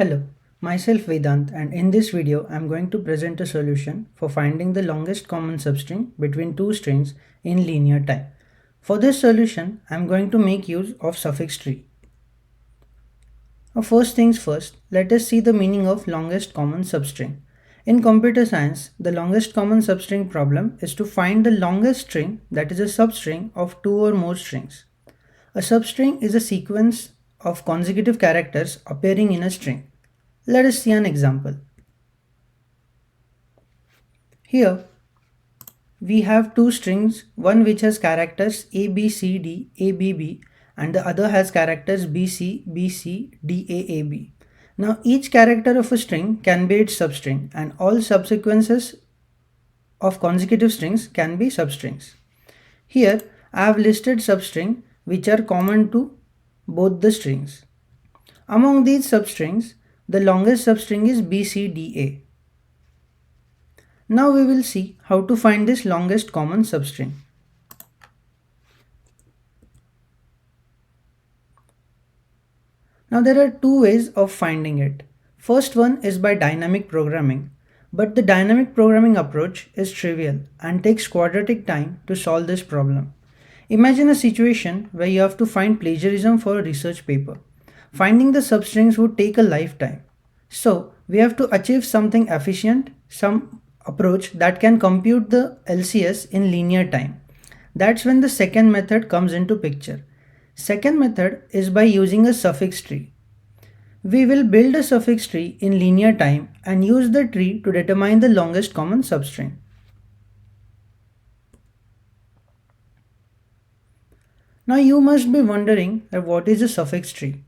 Hello, myself Vedant, and in this video I'm going to present a solution for finding the longest common substring between two strings in linear time. For this solution, I'm going to make use of suffix tree. Now first things first, let us see the meaning of longest common substring. In computer science, the longest common substring problem is to find the longest string that is a substring of two or more strings. A substring is a sequence of consecutive characters appearing in a string. Let us see an example. Here we have two strings, one which has characters A, B, C, D, A, B, B, and the other has characters B, C, B, C, D, A, A, B. Now each character of a string can be its substring, and all subsequences of consecutive strings can be substrings. Here I have listed substring which are common to both the strings. Among these substrings, the longest substring is BCDA. Now we will see how to find this longest common substring. Now there are two ways of finding it. First one is by dynamic programming, but the dynamic programming approach is trivial and takes quadratic time to solve this problem. Imagine a situation where you have to find plagiarism for a research paper. Finding the substrings would take a lifetime. So we have to achieve something efficient, some approach that can compute the LCS in linear time. That's when the second method comes into picture. Second method is by using a suffix tree. We will build a suffix tree in linear time and use the tree to determine the longest common substring. Now you must be wondering that what is a suffix tree?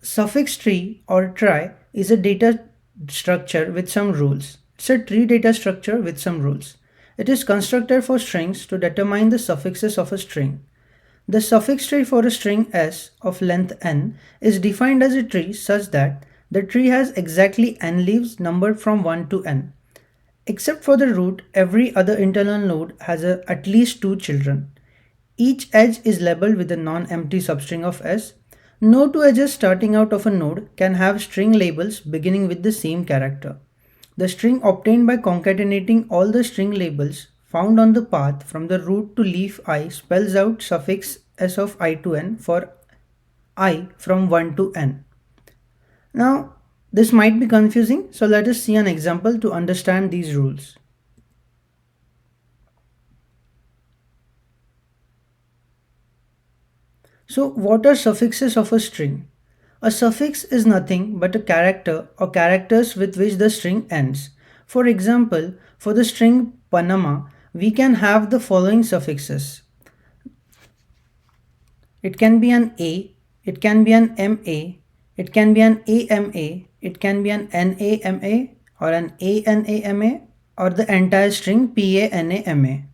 Suffix tree or trie is a data structure with some rules. It's a tree data structure with some rules. It is constructed for strings to determine the suffixes of a string. The suffix tree for a string s of length n is defined as a tree such that the tree has exactly n leaves numbered from 1 to n. Except for the root, every other internal node has at least two children. Each edge is labeled with a non-empty substring of s. No two edges starting out of a node can have string labels beginning with the same character. The string obtained by concatenating all the string labels found on the path from the root to leaf I spells out suffix s of I to n for I from 1 to n. Now, this might be confusing, so let us see an example to understand these rules. So what are suffixes of a string? A suffix is nothing but a character or characters with which the string ends. For example, for the string Panama, we can have the following suffixes. It can be an A, it can be an MA, it can be an AMA, it can be an NAMA or an ANAMA or the entire string PANAMA.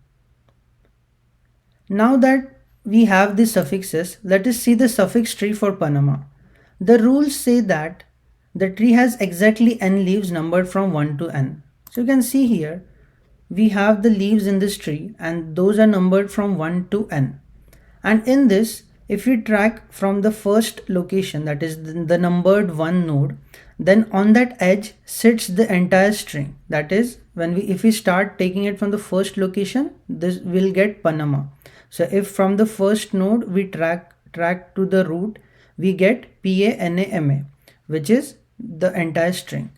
Now that we have the suffixes, let us see the suffix tree for Panama. The rules say that the tree has exactly n leaves numbered from 1 to n. So you can see here, we have the leaves in this tree and those are numbered from 1 to n. And in this, if we track from the first location, that is the numbered 1 node, then on that edge sits the entire string. That is, if we start taking it from the first location, this will get Panama. So if from the first node we track to the root, we get PANAMA, which is the entire string.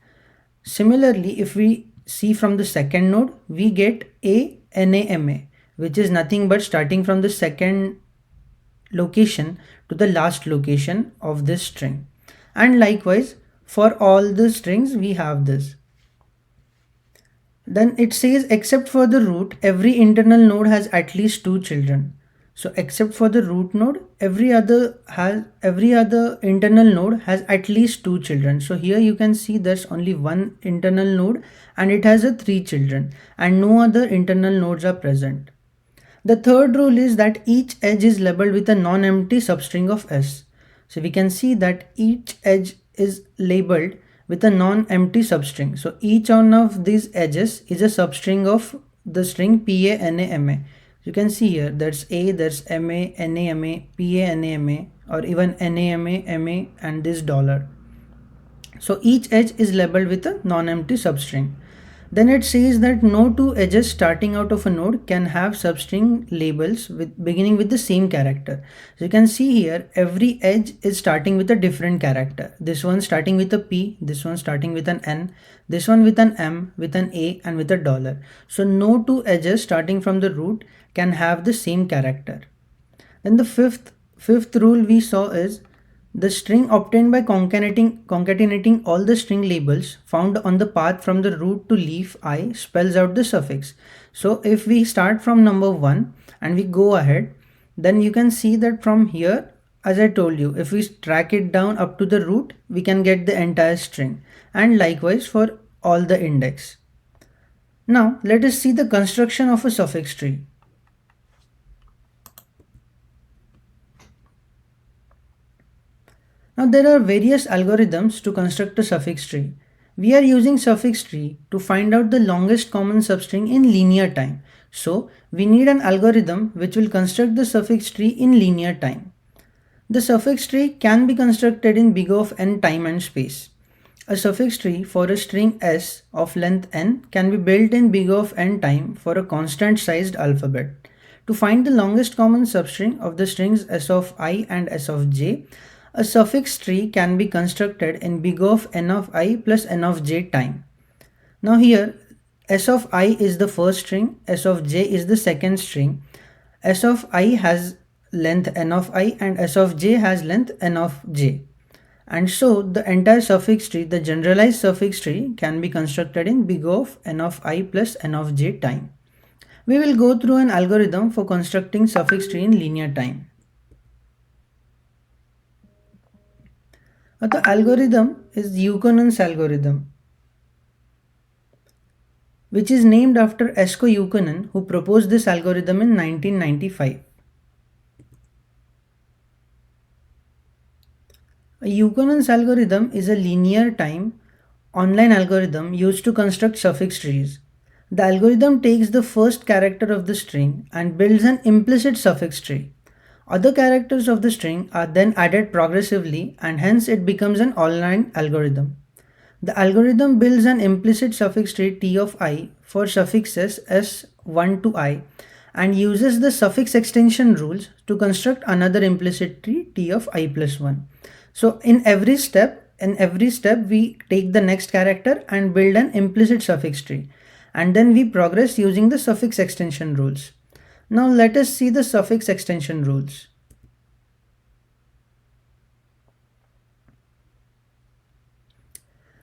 Similarly, if we see from the second node, we get ANAMA, which is nothing but starting from the second location to the last location of this string. And likewise, for all the strings, we have this. Then it says except for the root, every internal node has at least two children. So except for the root node, every other internal node has at least two children. So here you can see there's only one internal node and it has three children and no other internal nodes are present. The third rule is that each edge is labeled with a non-empty substring of s. So we can see that each edge is labeled with a non-empty substring. So each one of these edges is a substring of the string PANAMA. You can see here there's A, there's MA, NAMA, PANAMA, or even NAMA, MA, and this dollar. So each edge is labeled with a non-empty substring. Then it says that no two edges starting out of a node can have substring labels beginning with the same character. So you can see here every edge is starting with a different character. This one starting with a P, this one starting with an N, this one with an M, with an A and with a dollar. So no two edges starting from the root can have the same character. Then the fifth rule we saw is the string obtained by concatenating all the string labels found on the path from the root to leaf I spells out the suffix. So if we start from number 1 and we go ahead, then you can see that from here, as I told you, if we track it down up to the root, we can get the entire string, and likewise for all the index. Now let us see the construction of a suffix tree. Now there are various algorithms to construct a suffix tree. We are using suffix tree to find out the longest common substring in linear time. So we need an algorithm which will construct the suffix tree in linear time. The suffix tree can be constructed in big O of n time and space. A suffix tree for a string s of length n can be built in big O of n time for a constant sized alphabet. To find the longest common substring of the strings s of I and s of j, a suffix tree can be constructed in big O of n of I plus n of j time. Now here s of I is the first string, s of j is the second string. S of I has length n of I and s of j has length n of j. And so the entire suffix tree, the generalized suffix tree, can be constructed in big O of n of I plus n of j time. We will go through an algorithm for constructing suffix tree in linear time. The algorithm is Yukonen's algorithm, which is named after Esko Yukonen, who proposed this algorithm in 1995. A Yukonen's algorithm is a linear time online algorithm used to construct suffix trees. The algorithm takes the first character of the string and builds an implicit suffix tree. Other characters of the string are then added progressively, and hence it becomes an online algorithm. The algorithm builds an implicit suffix tree T of I for suffixes S1 to I and uses the suffix extension rules to construct another implicit tree T of I plus 1. So in every step we take the next character and build an implicit suffix tree, and then we progress using the suffix extension rules. Now let us see the suffix extension rules.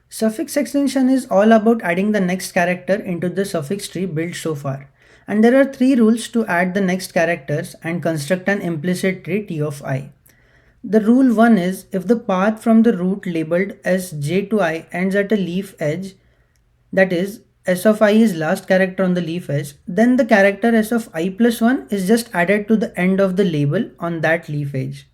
Suffix extension is all about adding the next character into the suffix tree built so far. And there are 3 rules to add the next characters and construct an implicit tree T of I. The rule 1 is if the path from the root labeled as j to I ends at a leaf edge, that is s of I is last character on the leaf edge, then the character s of I plus 1 is just added to the end of the label on that leaf edge.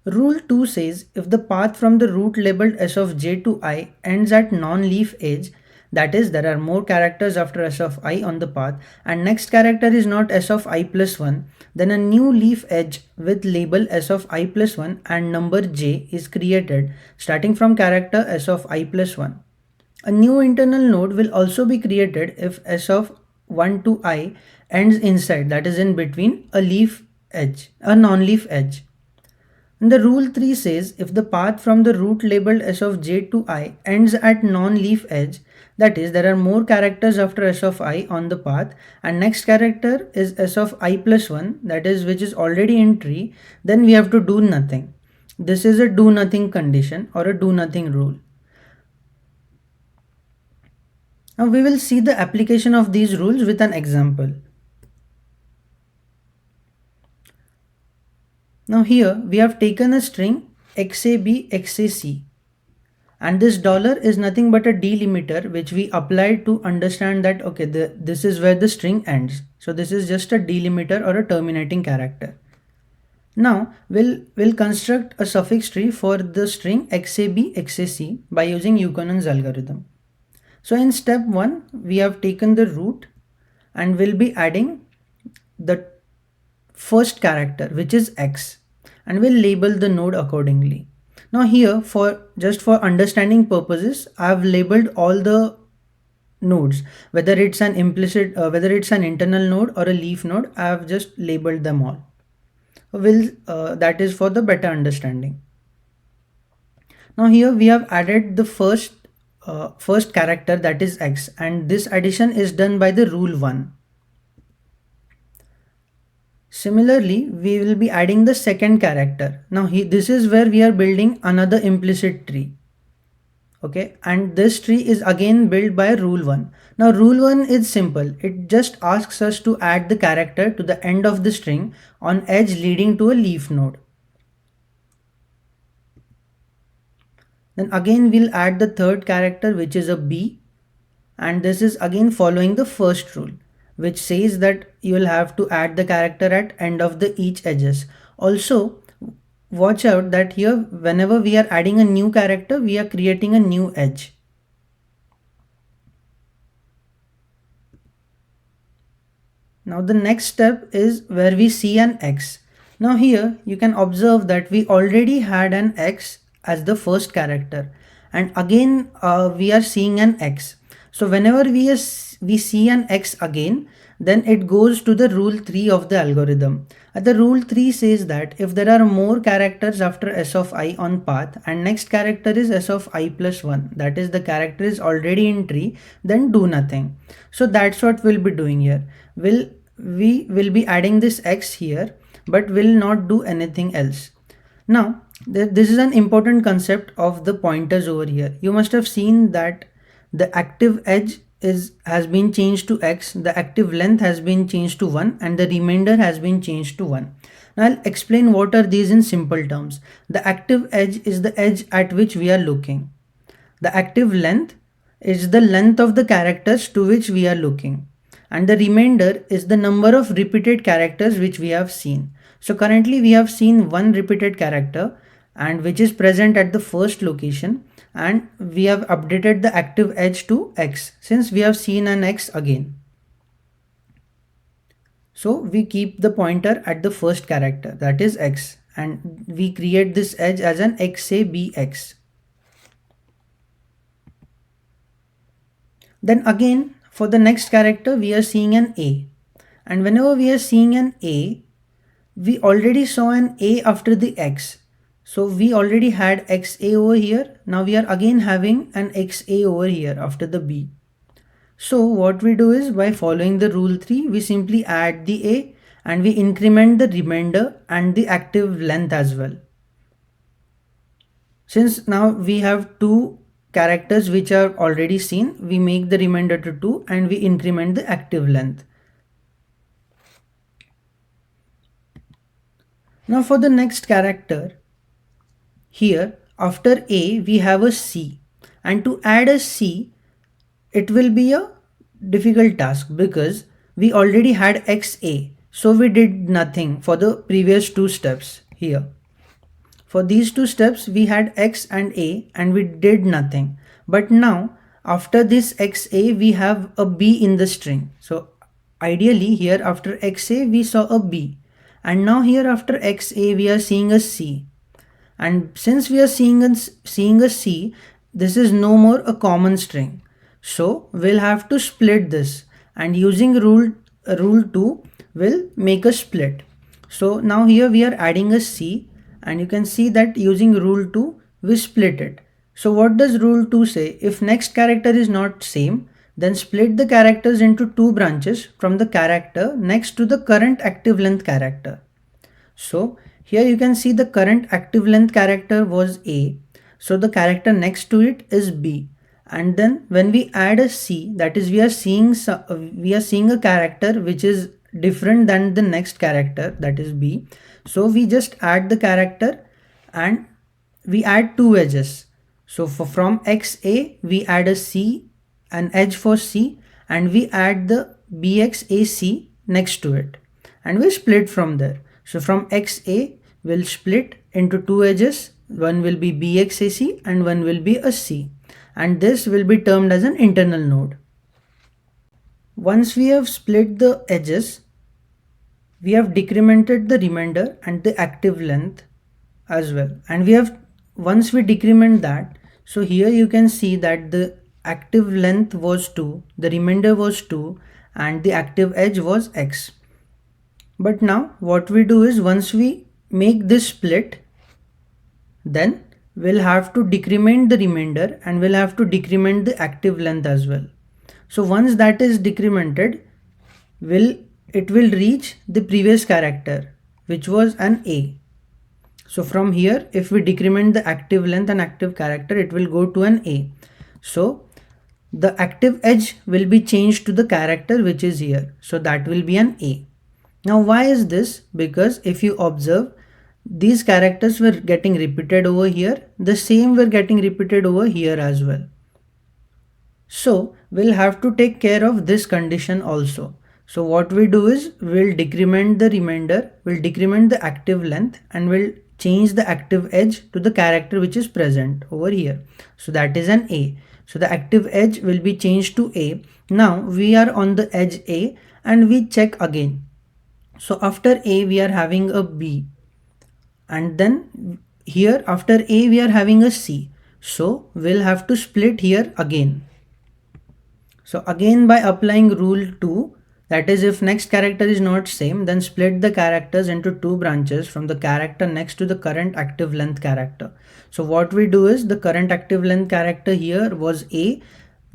Rule 2 says if the path from the root labeled s of j to I ends at non-leaf edge, that is there are more characters after s of I on the path and next character is not s of I plus 1, then a new leaf edge with label s of I plus 1 and number j is created starting from character s of I plus 1. A new internal node will also be created if s of 1 to I ends inside, that is in between a leaf edge, a non-leaf edge. And the rule 3 says if the path from the root labeled s of j to I ends at non-leaf edge, that is there are more characters after s of I on the path and next character is s of I plus 1, that is which is already in tree, then we have to do nothing. This is a do nothing condition or a do nothing rule. Now we will see the application of these rules with an example. Now here we have taken a string XAB XAC and this dollar is nothing but a delimiter which we applied to understand that okay this is where the string ends. So this is just a delimiter or a terminating character. Now we'll construct a suffix tree for the string XAB XAC by using Yukonen's algorithm. So in step 1 we have taken the root and we'll be adding the first character which is x and we'll label the node accordingly. Now here, for just for understanding purposes, I've labeled all the nodes, whether it's an whether it's an internal node or a leaf node. I've just labeled them all. That is for the better understanding. Now here we have added the first character, that is x, and this addition is done by the rule 1. Similarly, we will be adding the second character. Now this is where we are building another implicit tree. Okay, and this tree is again built by rule 1. Now rule 1 is simple. It just asks us to add the character to the end of the string on edge leading to a leaf node. Then again we'll add the third character, which is a b, and this is again following the first rule, which says that you will have to add the character at end of the each edges. Also watch out that here whenever we are adding a new character, we are creating a new edge. Now the next step is where we see an x. Now here you can observe that we already had an x as the first character, and again we are seeing an x. So whenever we see an x again, then it goes to the rule 3 of the algorithm. The rule 3 says that if there are more characters after s of I on path and next character is s of I plus 1, that is the character is already in tree, then do nothing. So that's what we'll be doing here. We will be adding this x here, but will not do anything else. Now this is an important concept of the pointers over here. You must have seen that the active edge has been changed to x, the active length has been changed to 1, and the remainder has been changed to 1. Now I'll explain what are these in simple terms. The active edge is the edge at which we are looking. The active length is the length of the characters to which we are looking, and the remainder is the number of repeated characters which we have seen. So currently we have seen one repeated character, and which is present at the first location, and we have updated the active edge to x since we have seen an x again. So we keep the pointer at the first character, that is x, and we create this edge as an xabx. Then again for the next character we are seeing an a, and whenever we are seeing an a, we already saw an a after the x. So we already had xa over here. Now we are again having an xa over here after the b. So what we do is, by following the rule 3, we simply add the a and we increment the remainder and the active length as well. Since now we have two characters which are already seen, we make the remainder to 2 and we increment the active length. Now for the next character, here after a we have a c, and to add a c it will be a difficult task because we already had xa, so we did nothing for the previous two steps. Here for these two steps we had x and a and we did nothing, but now after this xa we have a b in the string. So ideally here after xa we saw a b, and now here after xa we are seeing a c, and since we are seeing a c, this is no more a common string, so we'll have to split this, and using rule 2 will make a split. So now here we are adding a c, and you can see that using rule 2 we split it. So what does rule 2 say? If next character is not same, then split the characters into two branches from the character next to the current active length character. So here you can see the current active length character was a, so the character next to it is b, and then when we add a c, that is we are seeing a character which is different than the next character, that is b. So we just add the character and we add two edges. So from xa we add a c, an edge for c, and we add the bxac next to it, and we split from there. So from xa will split into two edges, one will be bxac and one will be a c, and this will be termed as an internal node. Once we have split the edges, we have decremented the remainder and the active length as well, and we have once we decrement that, so here you can see that the active length was 2, the remainder was 2, and the active edge was x. But now what we do is, once we make this split, then we'll have to decrement the remainder and we'll have to decrement the active length as well. So once that is decremented, it will reach the previous character, which was an A. So from here, if we decrement the active length and active character, it will go to an A. So the active edge will be changed to the character which is here. So that will be an A. Now why is this? Because if you observe, these characters were getting repeated over here. The same were getting repeated over here as well. So we'll have to take care of this condition also. So what we do is, we'll decrement the remainder, we'll decrement the active length, and we'll change the active edge to the character which is present over here. So that is an A. So the active edge will be changed to A. Now we are on the edge A and we check again. So after A we are having a B, and then here after A we are having a C. So we'll have to split here again. So again, by applying rule 2, that is, if next character is not same, then split the characters into 2 branches from the character next to the current active length character. So what we do is, the current active length character here was A,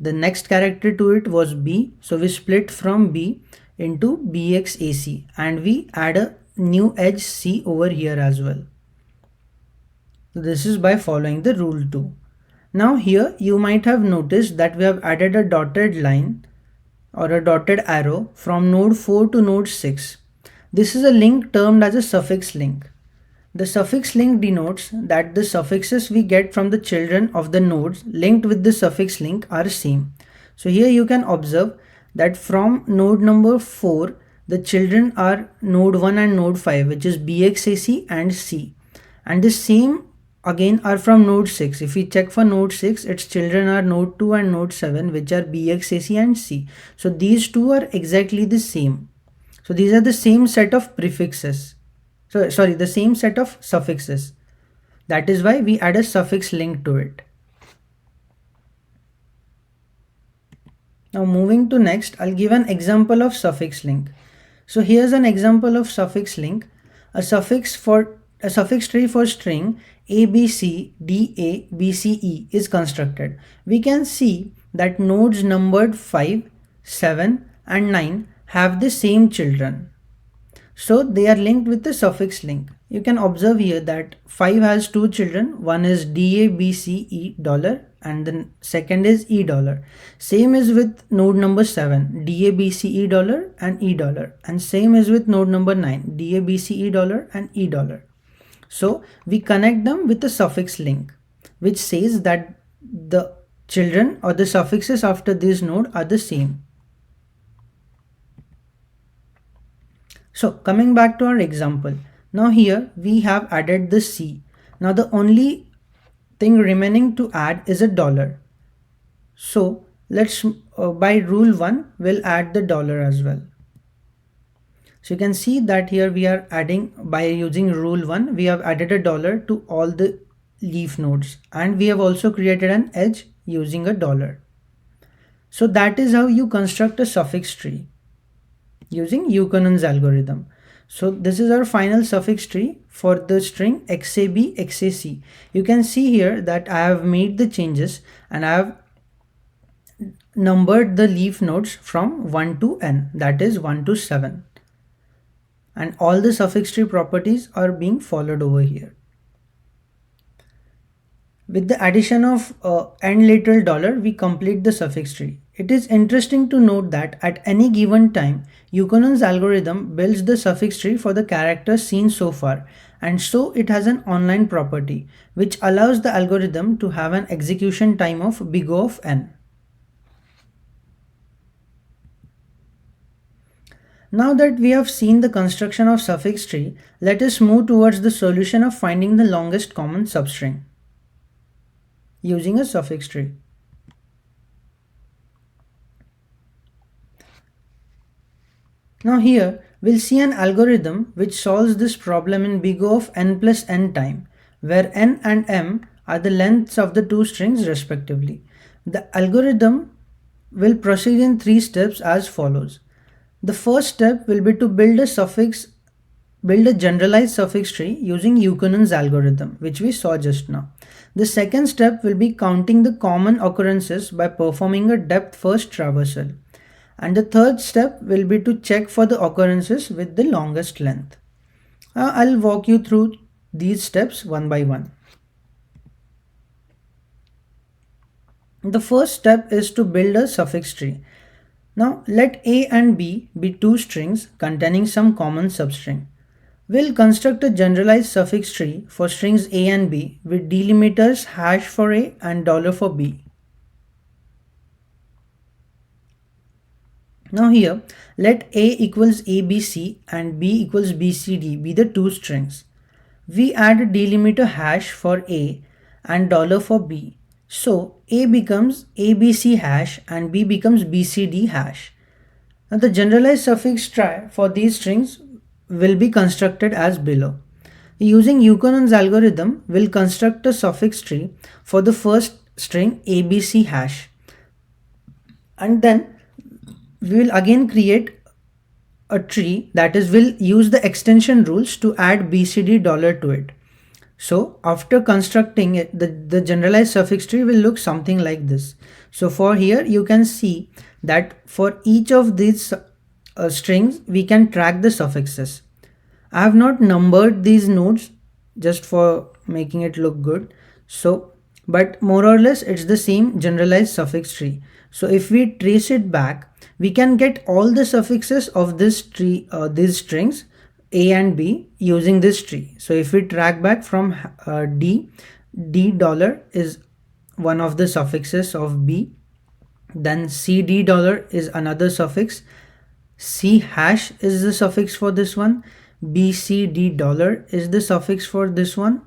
the next character to it was B. So we split from B into BXAC and we add a new edge C over here as well. So this is by following the rule 2. Now here you might have noticed that we have added a dotted line or a dotted arrow from node 4 to node 6. This is a link termed as a suffix link. The suffix link denotes that the suffixes we get from the children of the nodes linked with the suffix link are same. So here you can observe that from node number 4, the children are node 1 and node 5, which is BXAC and C. And the same again are from node 6. If we check for node 6, its children are node 2 and node 7, which are BXAC and C. So these two are exactly the same. So these are the same set of prefixes. So sorry, the same set of suffixes. That is why we add a suffix link to it. Now moving to next, I'll give an example of suffix link. So here's an example of suffix link. A suffix tree for string ABCDABCE is constructed. We can see that nodes numbered 5, 7 and 9 have the same children. So they are linked with the suffix link. You can observe here that 5 has 2 children. One is DABCE dollar and the second is E dollar. Same is with node number 7, DABCE dollar and E dollar. And same is with node number 9, DABCE dollar and E dollar. So we connect them with a suffix link, which says that the children or the suffixes after this node are the same. So coming back to our example, now here we have added the C. Now the only thing remaining to add is a dollar. So let's by rule 1 we'll add the dollar as well. So you can see that here we are adding, by using rule 1, we have added a dollar to all the leaf nodes, and we have also created an edge using a dollar. So that is how you construct a suffix tree using Yukonen's algorithm. So this is our final suffix tree for the string XAB XAC. You can see here that I have made the changes and I have numbered the leaf nodes from 1 to n, that is 1 to 7. And all the suffix tree properties are being followed over here. With the addition of n literal dollar, we complete the suffix tree. It is interesting to note that at any given time, Yukonen's algorithm builds the suffix tree for the characters seen so far, and so it has an online property which allows the algorithm to have an execution time of big O of n. Now that we have seen the construction of suffix tree, let us move towards the solution of finding the longest common substring using a suffix tree. Now here we'll see an algorithm which solves this problem in big O of n plus n time, where n and m are the lengths of the two strings respectively. The algorithm will proceed in three steps as follows. The first step will be to build a generalized suffix tree using Euclid's algorithm, which we saw just now. The second step will be counting the common occurrences by performing a depth first traversal. And the third step will be to check for the occurrences with the longest length. I'll walk you through these steps one by one. The first step is to build a suffix tree. Now let A and B be two strings containing some common substring. We'll construct a generalized suffix tree for strings A and B with delimiters hash for A and dollar for B. Now here, let A equals ABC and B equals BCD be the two strings. We add a delimiter hash for A and dollar for B. So A becomes ABC hash and B becomes BCD hash. Now the generalized suffix trie for these strings will be constructed as below. Using Euclid's algorithm, we'll construct a suffix tree for the first string ABC hash. And then we will again create a tree, that is, we'll use the extension rules to add BCD dollar to it. So after constructing it, the generalized suffix tree will look something like this. So for here you can see that for each of these strings we can track the suffixes. I have not numbered these nodes just for making it look good. So but more or less it's the same generalized suffix tree. So if we trace it back, we can get all the suffixes of this tree, these strings A and B using this tree. So if we track back from D dollar is one of the suffixes of B, then CD dollar is another suffix, C hash is the suffix for this one, BCD dollar is the suffix for this one,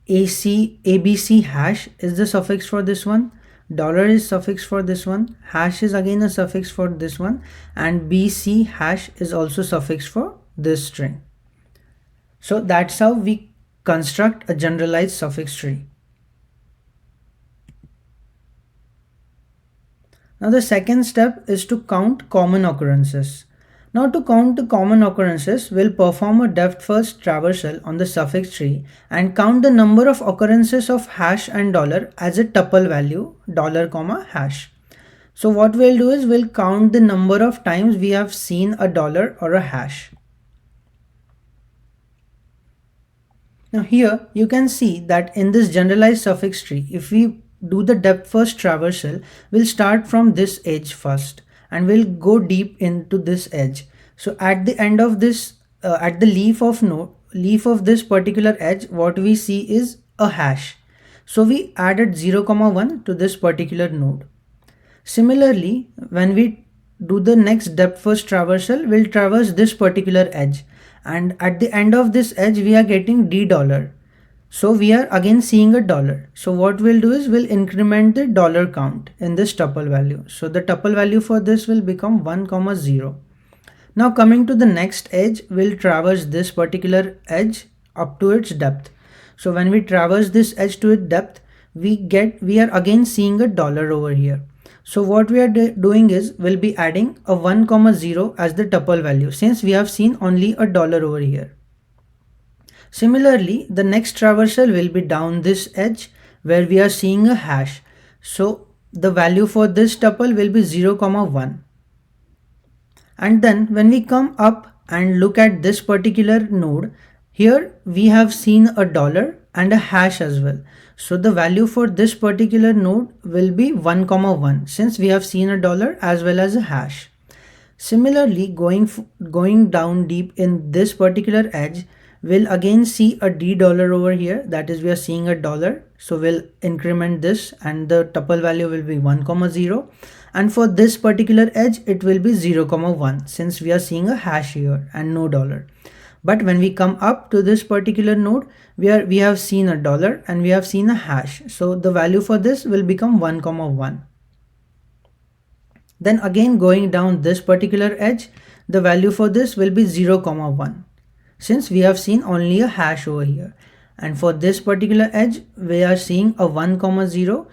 ABC hash is the suffix for this one, dollar is suffix for this one, hash is again a suffix for this one, and BC hash is also suffix for this string. So that's how we construct a generalized suffix tree. Now the second step is to count common occurrences. Now to count the common occurrences, we'll perform a depth first traversal on the suffix tree and count the number of occurrences of hash and dollar as a tuple value, dollar comma hash. So what we'll do is we'll count the number of times we have seen a dollar or a hash. Now here you can see that in this generalized suffix tree, if we do the depth first traversal, we'll start from this edge first and we'll go deep into this edge. So at the end of this, at the leaf of this particular edge, what we see is a hash. So we added 0, 1 to this particular node. Similarly, when we do the next depth first traversal, we'll traverse this particular edge, and at the end of this edge we are getting D dollar. So we are again seeing a dollar. So what we'll do is we'll increment the dollar count in this tuple value. So the tuple value for this will become 1, 0. Now coming to the next edge, we'll traverse this particular edge up to its depth. So when we traverse this edge to its depth, we are again seeing a dollar over here. So what we are doing is we'll be adding a 1, 0 as the tuple value, since we have seen only a dollar over here. Similarly, the next traversal will be down this edge where we are seeing a hash. So the value for this tuple will be 0, 1. And then when we come up and look at this particular node, here we have seen a dollar and a hash as well. So the value for this particular node will be 1, 1, since we have seen a dollar as well as a hash. Similarly, going down deep in this particular edge, we'll again see a D dollar over here, that is we are seeing a dollar. So we'll increment this and the tuple value will be 1, 0. And for this particular edge, it will be 0, 1, since we are seeing a hash here and no dollar. But when we come up to this particular node, we have seen a dollar and we have seen a hash. So the value for this will become 1, 1. Then again going down this particular edge, the value for this will be 0, 1. Since we have seen only a hash over here. and for this particular edge we are seeing a 1 comma 0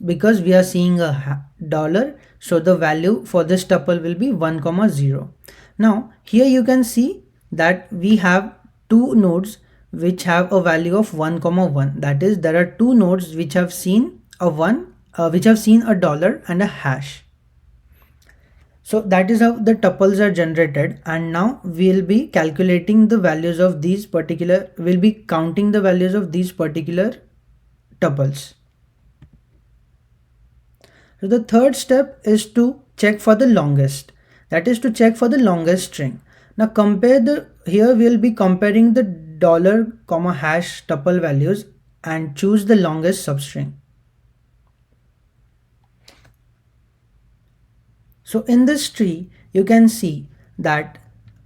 because we are seeing a dollar, so the value for this tuple will be 1 comma 0. Now here you can see that we have two nodes which have a value of 1 comma 1, that is there are two nodes which have seen a dollar and a hash. So that is how the tuples are generated, and now we'll be calculating the values of these particular, we'll be counting the values of these particular tuples. So the third step is to check for the longest, that is to check for the longest string. Now here we'll be comparing the dollar comma hash tuple values and choose the longest substring. So in this tree, you can see that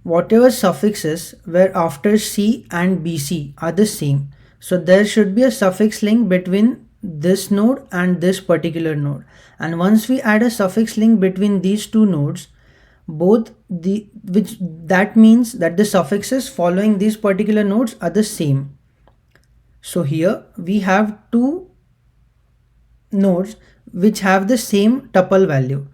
whatever suffixes were after C and BC are the same. So there should be a suffix link between this node and this particular node. And once we add a suffix link between these two nodes, that means that the suffixes following these particular nodes are the same. So here we have two nodes which have the same tuple value.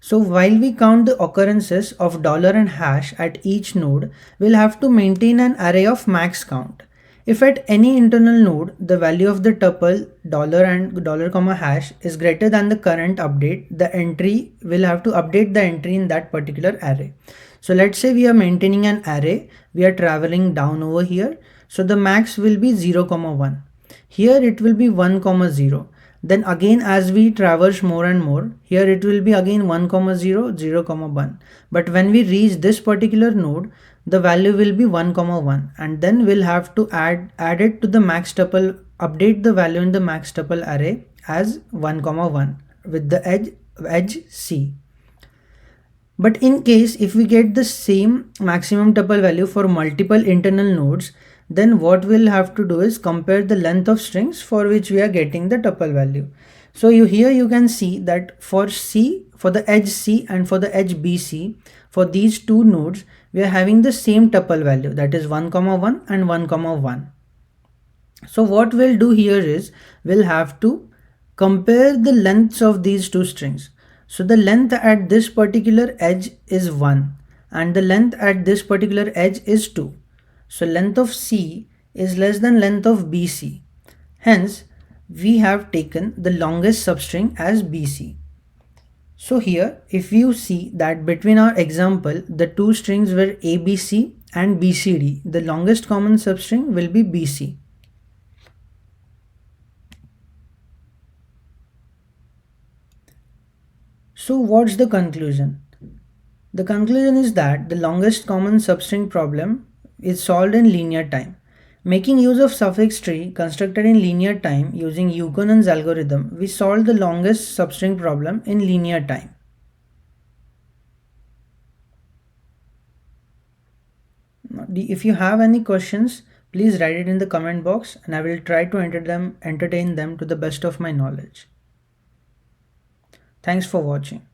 So while we count the occurrences of dollar and hash at each node, we'll have to maintain an array of max count. If at any internal node, the value of the tuple dollar and dollar comma hash is greater than the current update, the entry will have to update the entry in that particular array. So let's say we are maintaining an array, we are traveling down over here. So the max will be 0, 1. Here it will be 1, 0. Then again as we traverse more and more, here it will be again 1, 0, 0, 1. But when we reach this particular node, the value will be 1, 1, and then we'll have to add it to the max tuple, update the value in the max tuple array as 1, 1 with the edge C. But in case if we get the same maximum tuple value for multiple internal nodes, then what we'll have to do is compare the length of strings for which we are getting the tuple value. So here you can see that for the edge C and for the edge BC, for these two nodes, we are having the same tuple value, that is 1, 1 and 1, 1. So what we'll do here is we'll have to compare the lengths of these two strings. So the length at this particular edge is 1 and the length at this particular edge is 2. So length of C is less than length of BC. Hence, we have taken the longest substring as BC. So here, if you see that between our example, the two strings were ABC and BCD, the longest common substring will be BC. So what's the conclusion? The conclusion is that the longest common substring problem is solved in linear time. Making use of suffix tree constructed in linear time using Yukonen's algorithm, we solved the longest substring problem in linear time. If you have any questions, please write it in the comment box and I will try to entertain them to the best of my knowledge. Thanks for watching.